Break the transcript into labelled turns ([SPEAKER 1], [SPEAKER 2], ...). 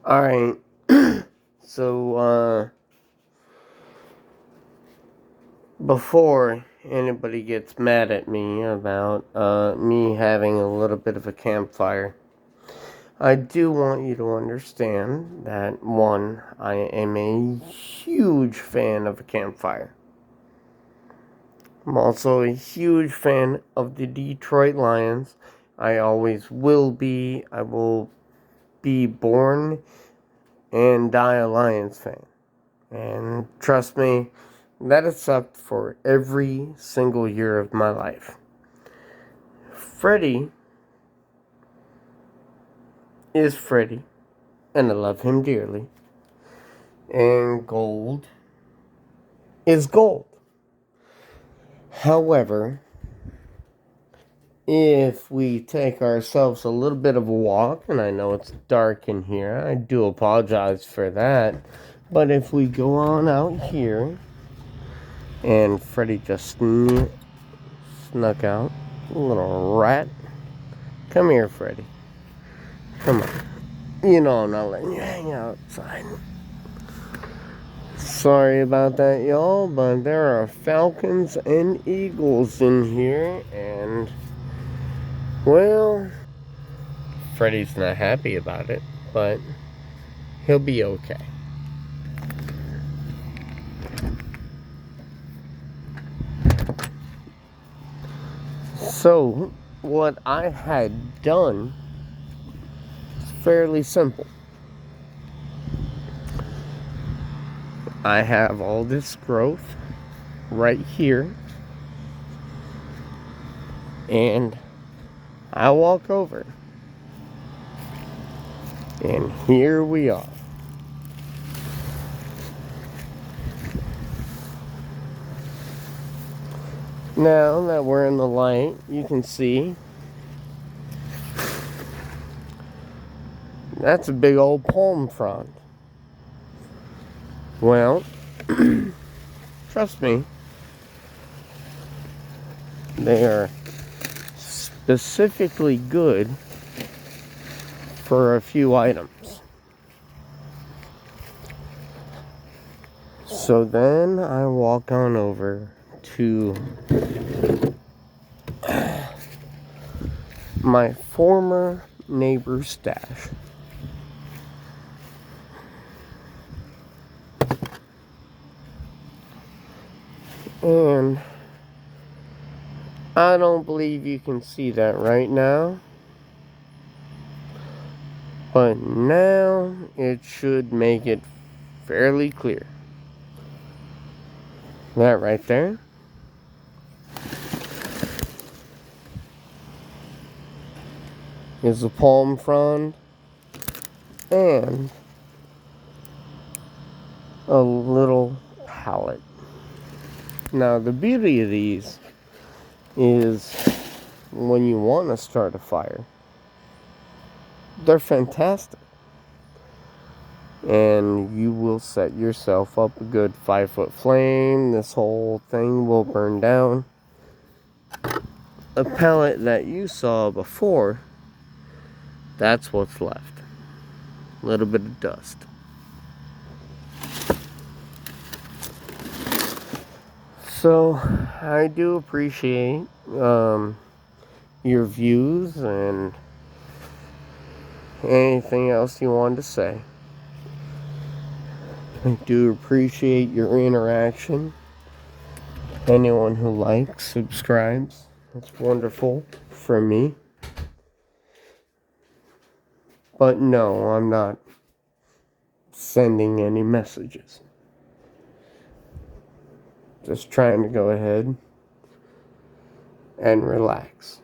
[SPEAKER 1] Alright, so, before anybody gets mad at me about, me having a little bit of a campfire, I do want you to understand that, one, I am a huge fan of a campfire. I'm also a huge fan of the Detroit Lions. I always will be. I will be born and die a Lions fan. And trust me, that has sucked for every single year of my life. Freddie is Freddie, and I love him dearly. And gold is gold. However, if we take ourselves a little bit of a walk, and I know it's dark in here, I do apologize for that, but if we go on out here, and Freddie just snuck out, little rat. Come here, Freddie. Come on. You know I'm not letting you hang outside. Sorry about that, y'all, but there are falcons and eagles in here, and, well, Freddy's not happy about it, but he'll be okay. So, what I had done is fairly simple. I have all this growth right here, and I walk over, and here we are. Now that we're in the light, you can see that's a big old palm frond. Well, trust me, they are specifically good for a few items. So then I walk on over to my former neighbor's stash. And I don't believe you can see that right now. But now it should make it fairly clear. That right there is a palm frond and a little pallet. Now the beauty of these is when you want to start a fire, they're fantastic. And you will set yourself up a good 5-foot flame. This whole thing will burn down. A pellet that you saw before, that's what's left. A little bit of dust. So, I do appreciate your views and anything else you wanted to say. I do appreciate your interaction. Anyone who likes, subscribes, that's wonderful for me. But no, I'm not sending any messages. Just trying to go ahead and relax.